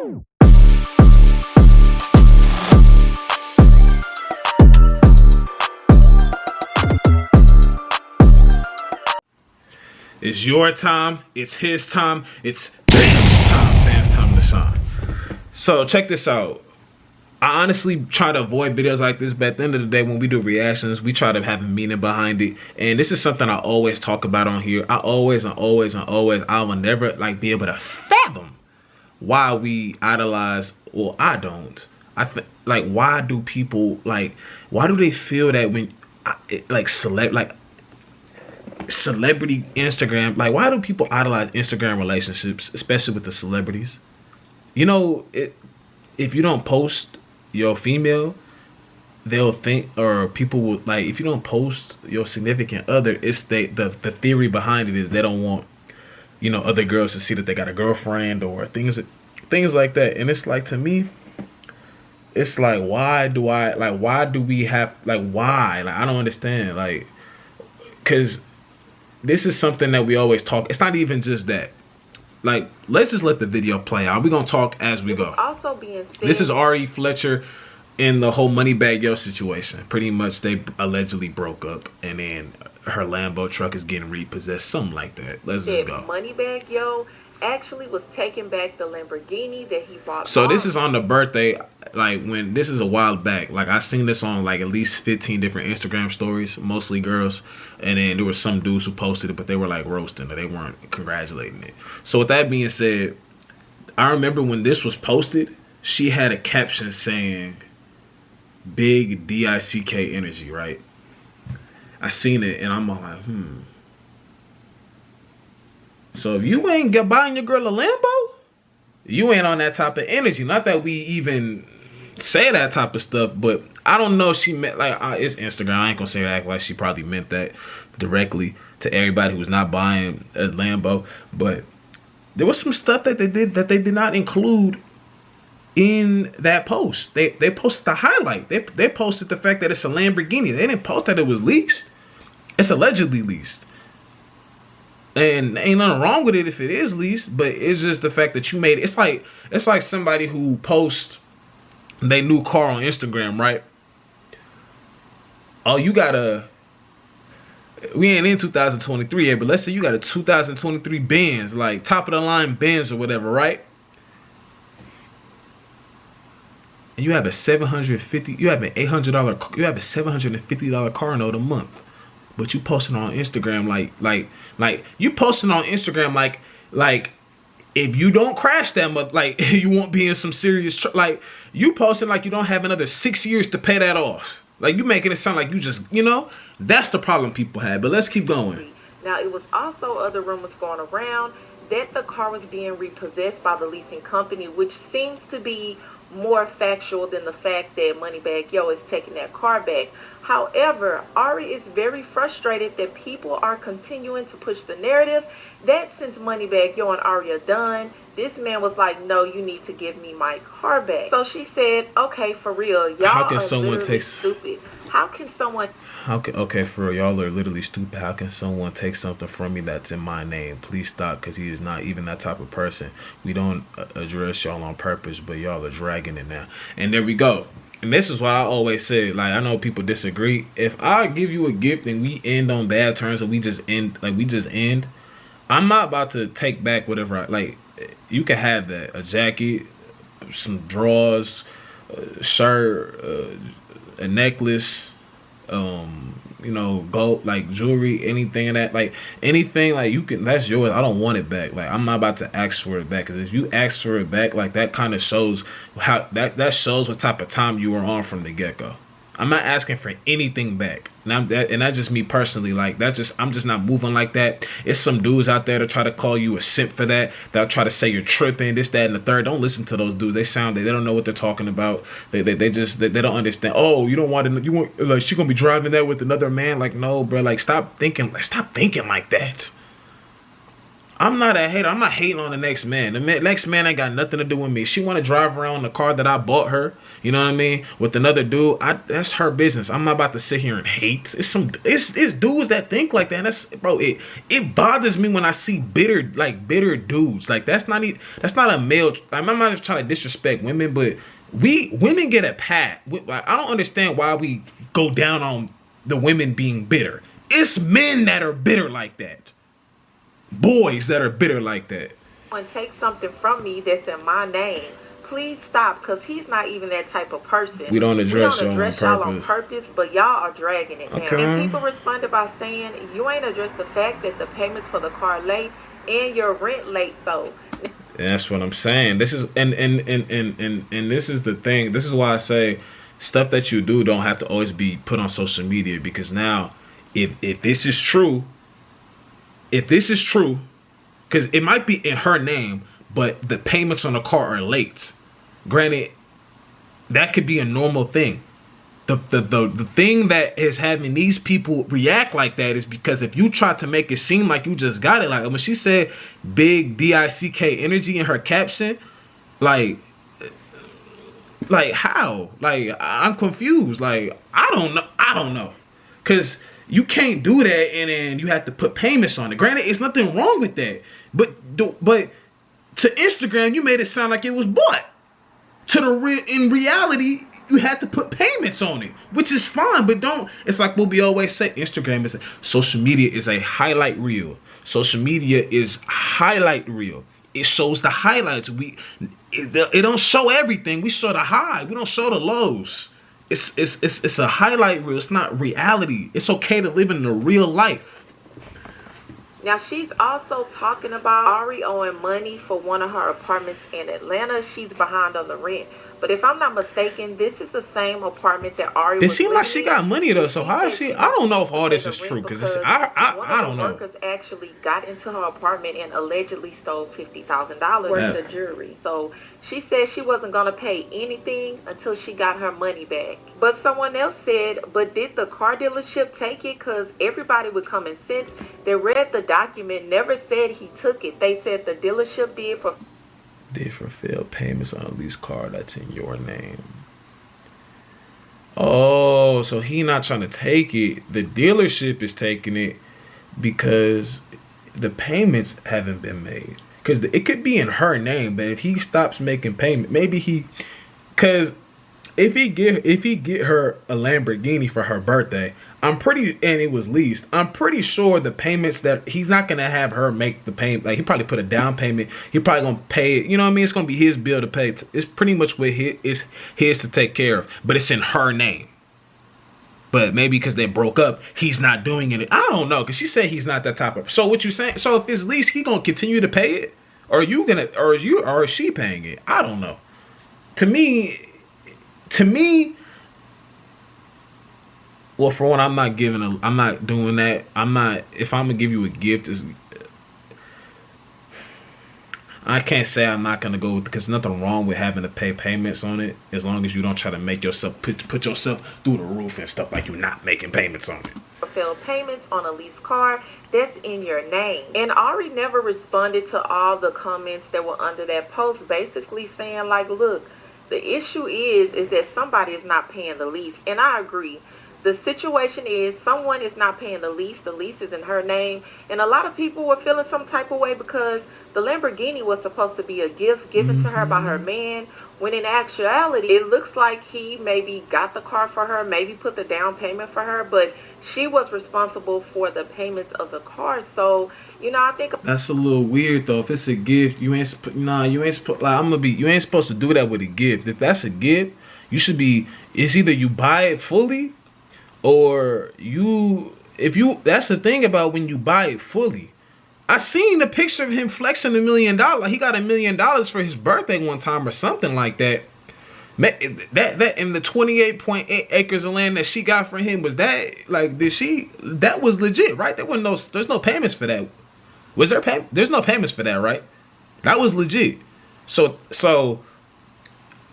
It's your time. It's his time. It's Dan's time. Dan's time to shine. So check this out. I honestly try to avoid videos like this, but at the end of the day, when we do reactions, we try to have a meaning behind it. And this is something I always talk about on here. I will never like be able to fathom why we idolize. Well, I don't. Like, why do people like? Why do they feel that when celebrity Instagram, like, why do people idolize Instagram relationships, especially with the celebrities? You know, if you don't post your female, they'll think, or people will, like, if you don't post your significant other, it's the theory behind it is they don't want, you know, other girls to see that they got a girlfriend or things like that. And it's like, to me, it's like, why do we have, like, why? Like, I don't understand, like, because this is something that we always talk. It's not even just that. Like, let's just let the video play out. We're going to talk as we go. Also being said, this is Ari Fletcher in the whole Moneybagg Yo situation. Pretty much they allegedly broke up, and then her Lambo truck is getting repossessed. Something like that. Let's just go. Moneybagg Yo actually was taking back the Lamborghini that he bought. So this is on the birthday, like, when this is a while back. Like, I seen this on like at least 15 different Instagram stories, mostly girls, and then there was some dudes who posted it, but they were like roasting it. They weren't congratulating it. So with that being said, I remember when this was posted, she had a caption saying "Big DICK energy," right? I seen it and I'm like, So if you ain't buying your girl a Lambo, you ain't on that type of energy. Not that we even say that type of stuff, but I don't know if she meant, like, it's Instagram. I ain't gonna say act like she probably meant that directly to everybody who was not buying a Lambo. But there was some stuff that they did not include in that post. They posted the highlight. They posted the fact that it's a Lamborghini. They didn't post that it was leased. It's allegedly leased. And ain't nothing wrong with it if it is leased, but it's just the fact that you made it. It's like somebody who posts their new car on Instagram, right? Oh, we ain't in 2023 yet, but let's say you got a 2023 Benz, like top of the line Benz or whatever, right? And you have a $750, you have an $800, you have a $750 car note a month. But you posting on Instagram like you posting on Instagram like if you don't crash that much, like, you won't be in some serious like, you posting like you don't have another 6 years to pay that off. Like, you making it sound like you just, you know, that's the problem people have. But let's keep going. Now, it was also other rumors going around that the car was being repossessed by the leasing company, which seems to be more factual than the fact that Moneybagg Yo is taking that car back. However, Ari is very frustrated that people are continuing to push the narrative that since Moneybagg Yo and Ari are done, this man was like, no, you need to give me my car back. So she said, okay, for real, y'all are literally stupid. Okay, for real, y'all are literally stupid. How can someone take something from me that's in my name? Please stop, because he is not even that type of person. We don't address y'all on purpose, but y'all are dragging it now. And there we go. And this is what I always say. Like, I know people disagree. If I give you a gift and we end on bad terms and we just end, I'm not about to take back whatever. Like, you can have that. A jacket, some drawers, a shirt, a necklace, you know, gold, like jewelry, anything that, like, anything, like, you can, that's yours. I don't want it back. Like, I'm not about to ask for it back, because if you ask for it back, like, that kind of shows how that shows what type of time you were on from the get-go. I'm not asking for anything back. And that's just me personally. Like, I'm just not moving like that. It's some dudes out there that try to call you a simp for that. They'll try to say you're tripping, this, that, and the third. Don't listen to those dudes. They don't know what they're talking about. They don't understand. Oh, you don't want to, you want, like, she gonna be driving that with another man? Like, no, bro. Like, stop thinking like that. I'm not a hater. I'm not hating on the next man. Next man ain't got nothing to do with me. She want to drive around in the car that I bought her, you know what I mean, with another dude. That's her business. I'm not about to sit here and hate. It's dudes that think like that. And that's, bro. It bothers me when I see bitter dudes. Like that's not a male. I'm not just trying to disrespect women, but women get a pat. I don't understand why we go down on the women being bitter. It's men that are bitter like that. Boys that are bitter like that. And take something from me that's in my name. Please stop, because he's not even that type of person. We don't address y'all on purpose, but y'all are dragging it down. Okay. And people responded by saying, you ain't addressed the fact that the payments for the car late and your rent late though. That's what I'm saying. This is and this is the thing. This is why I say stuff that you do don't have to always be put on social media, because now if this is true, because it might be in her name, but the payments on the car are late. Granted, that could be a normal thing. The thing that is having these people react like that is because if you try to make it seem like you just got it, like when she said big DICK energy in her caption, like how? Like, I'm confused. Like, I don't know. Because you can't do that and then you have to put payments on it. Granted, it's nothing wrong with that. But to Instagram, you made it sound like it was bought. In reality, you had to put payments on it, which is fine, but don't. It's like what we always say, social media is a highlight reel. Social media is highlight reel. It shows the highlights. It don't show everything. We show the high. We don't show the lows. It's a highlight reel. It's not reality. It's okay to live in the real life. Now, she's also talking about Ari owing money for one of her apartments in Atlanta. She's behind on the rent. But if I'm not mistaken, this is the same apartment that Ari was It seems like she got money though. So how is she? I don't know if all this is true because I don't know. One of the workers actually got into her apartment and allegedly stole $50,000 worth of jewelry. So she said she wasn't gonna pay anything until she got her money back. But someone else said, but did the car dealership take it? Because everybody with common sense that read the document never said he took it. They said the dealership did for failed payments on a lease car that's in your name. Oh, so he not trying to take it. The dealership is taking it because the payments haven't been made. Because it could be in her name, but if he stops making payment, maybe because if he get her a Lamborghini for her birthday, and it was leased, I'm pretty sure the payments that he's not gonna have her make the payment. Like, he probably put a down payment. He probably gonna pay it. You know what I mean? It's gonna be his bill to pay. It's pretty much what is his to take care of, but it's in her name. But maybe because they broke up, he's not doing it. I don't know, because she said he's not that type of. So what you saying? So if it's leased, he gonna continue to pay it, or is she paying it? I don't know. To me. Well, for one, I'm not doing that. If I'm gonna give you a gift, I can't say I'm not gonna go, because there's nothing wrong with having to pay payments on it, as long as you don't try to make yourself put yourself through the roof and stuff like you're not making payments on it. Failed payments on a leased car that's in your name. And Ari never responded to all the comments that were under that post, basically saying like, look, the issue is that somebody is not paying the lease. And I agree. The situation is someone is not paying the lease. The lease is in her name. And a lot of people were feeling some type of way because the Lamborghini was supposed to be a gift given to her by her man, when in actuality, it looks like he maybe got the car for her, maybe put the down payment for her, but she was responsible for the payments of the car. So, I think that's a little weird though. If it's a gift, you ain't supposed to do that with a gift. If that's a gift, it's either you buy it fully, or that's the thing about when you buy it fully. I seen the picture of him flexing $1 million. Like, he got $1 million for his birthday one time or something like that. That in the 28.8 acres of land that she got for him, was that like, that was legit, right? There's no payments for that. Was there there's no payments for that, right? That was legit. So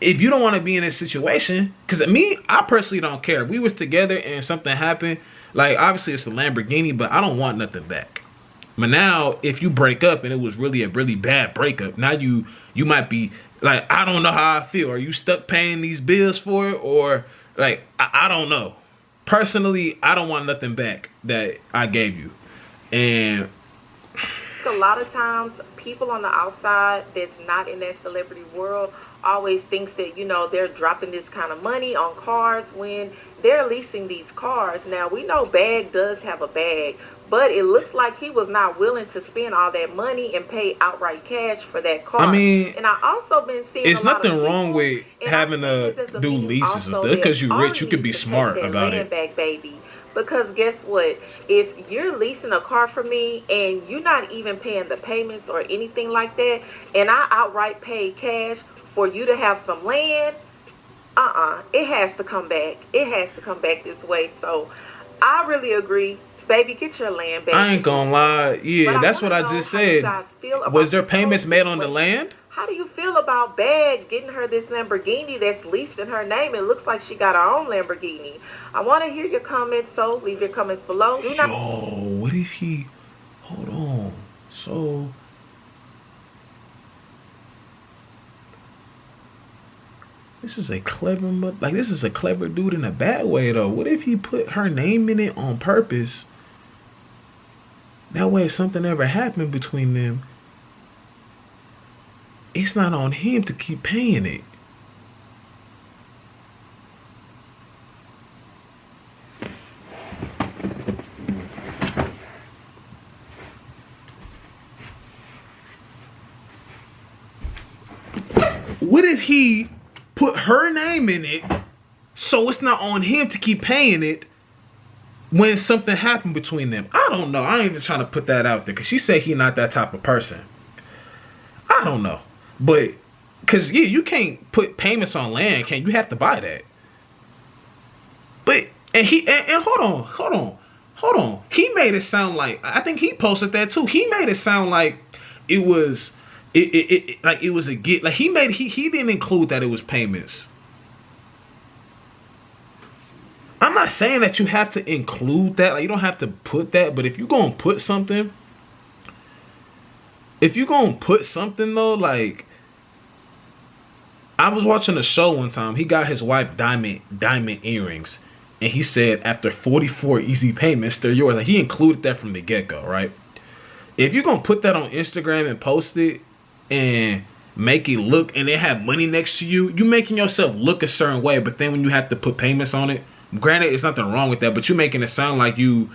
if you don't want to be in this situation, because I personally don't care. If we was together and something happened, like, obviously it's a Lamborghini, but I don't want nothing back. But now, if you break up and it was really a really bad breakup, now you might be like, I don't know how I feel. Are you stuck paying these bills for it, or like I don't know. Personally, I don't want nothing back that I gave you, and A lot of times, people on the outside that's not in that celebrity world always thinks that, you know, they're dropping this kind of money on cars when they're leasing these cars. Now, we know Bag does have a bag, but it looks like he was not willing to spend all that money and pay outright cash for that car. I mean, and I also been seeing it's a lot nothing of wrong people, with and having I've seen to this as a do meme leases and also, stuff. Because that you're all rich, you could be needs to take smart that about land it. back, baby. Because guess what? If you're leasing a car from me and you're not even paying the payments or anything like that, and I outright pay cash for you to have some land, it has to come back. It has to come back this way. So I really agree. Baby, get your land back. I ain't gonna lie. Yeah, that's what I just said. Was there payments made on the land? How do you feel about Bag getting her this Lamborghini that's leased in her name? It looks like she got her own Lamborghini. I want to hear your comments, so leave your comments below. Yo, what if he... Hold on. So... This is a clever... Like, this is a clever dude in a bad way, though. What if he put her name in it on purpose? That way, if something ever happened between them, it's not on him to keep paying it. What if he put her name in it so it's not on him to keep paying it when something happened between them? I don't know. I ain't even trying to put that out there because she said he not that type of person. I don't know. But, because, yeah, you can't put payments on land, can you? Have to buy that. But, and hold on. He made it sound like, I think he posted that too. He made it sound like it was, like it was a gift. Like he didn't include that it was payments. I'm not saying that you have to include that. Like, you don't have to put that. But if you're going to put something, though, like, I was watching a show one time. He got his wife diamond earrings. And he said, after 44 easy payments, they're yours. Like, he included that from the get-go, right? If you're going to put that on Instagram and post it and make it look, and they have money next to you, you're making yourself look a certain way. But then when you have to put payments on it, granted, it's nothing wrong with that, but you're making it sound like you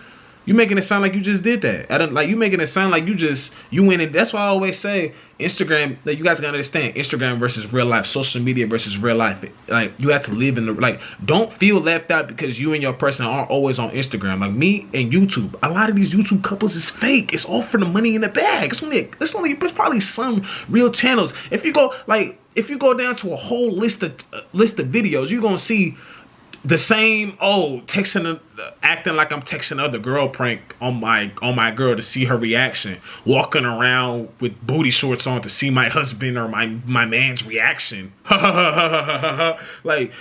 just did that. You making it sound like you went in. That's why I always say Instagram, like, you guys gotta understand, Instagram versus real life, social media versus real life. Like, you have to live in the, like, don't feel left out because you and your person are always on Instagram. Like me and YouTube, a lot of these YouTube couples is fake. It's all for the money in the bag. It's probably some real channels. If you go down to a whole list of videos, you're gonna see the same, acting like I'm texting other girl prank on my girl to see her reaction. Walking around with booty shorts on to see my husband or my man's reaction. Like,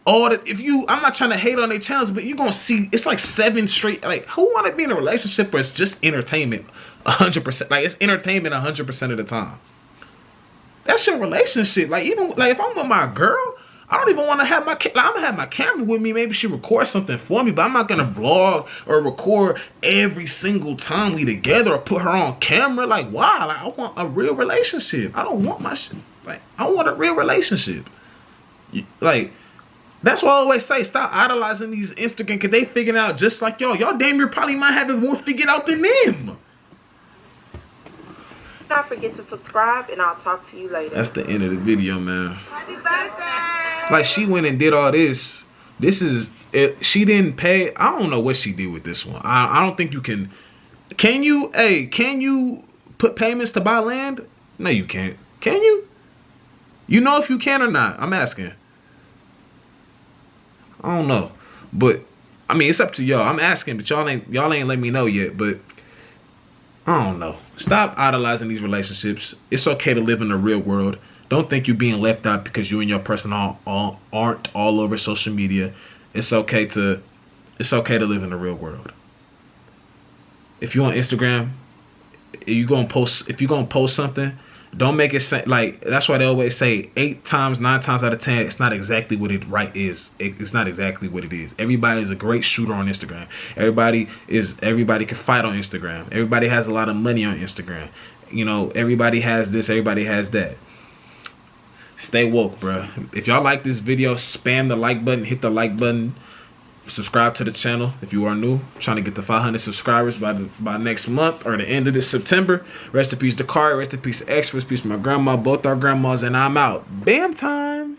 I'm not trying to hate on their channels, but you're gonna see it's like 7 straight. Like, who want to be in a relationship where it's just entertainment 100%? Like, it's entertainment 100% of the time. That's your relationship. Like, even like if I'm with my girl, I don't even want to have I'm gonna have my camera with me. Maybe she records something for me, but I'm not gonna vlog or record every single time we together or put her on camera. Like, why? Like, I want a real relationship. I don't want my shit. Like, I want a real relationship. Like, that's why I always say, stop idolizing these Instagram, because they figuring out just like y'all. Y'all damn near probably might have it more figured out than them. Don't forget to subscribe, and I'll talk to you later. That's the end of the video, man. Happy birthday! Like, she went and did all this. This is it. She didn't pay. I don't know what she did with this one. I don't think you can. Can you? Hey, can you put payments to buy land? No, you can't. Can you? You know if you can or not? I'm asking. I don't know, but I mean, it's up to y'all. I'm asking, but y'all ain't let me know yet. But I don't know. Stop idolizing these relationships. It's okay to live in the real world. Don't think you're being left out because you and your person aren't all over social media. It's okay to live in the real world. If you're on Instagram, if you're gonna post something, don't make it say, like, that's why they always say 8 times, 9 times out of 10, it's not exactly what it is. It's not exactly what it is. Everybody is a great shooter on Instagram. Everybody can fight on Instagram. Everybody has a lot of money on Instagram. You know, everybody has this, everybody has that. Stay woke, bro. If y'all like this video, spam the like button, hit the like button. Subscribe to the channel if you are new. I'm trying to get to 500 subscribers by next month or the end of this September. Rest in peace, Dakari. Rest in peace, X. Rest in peace, my grandma. Both our grandmas, and I'm out. Bam time.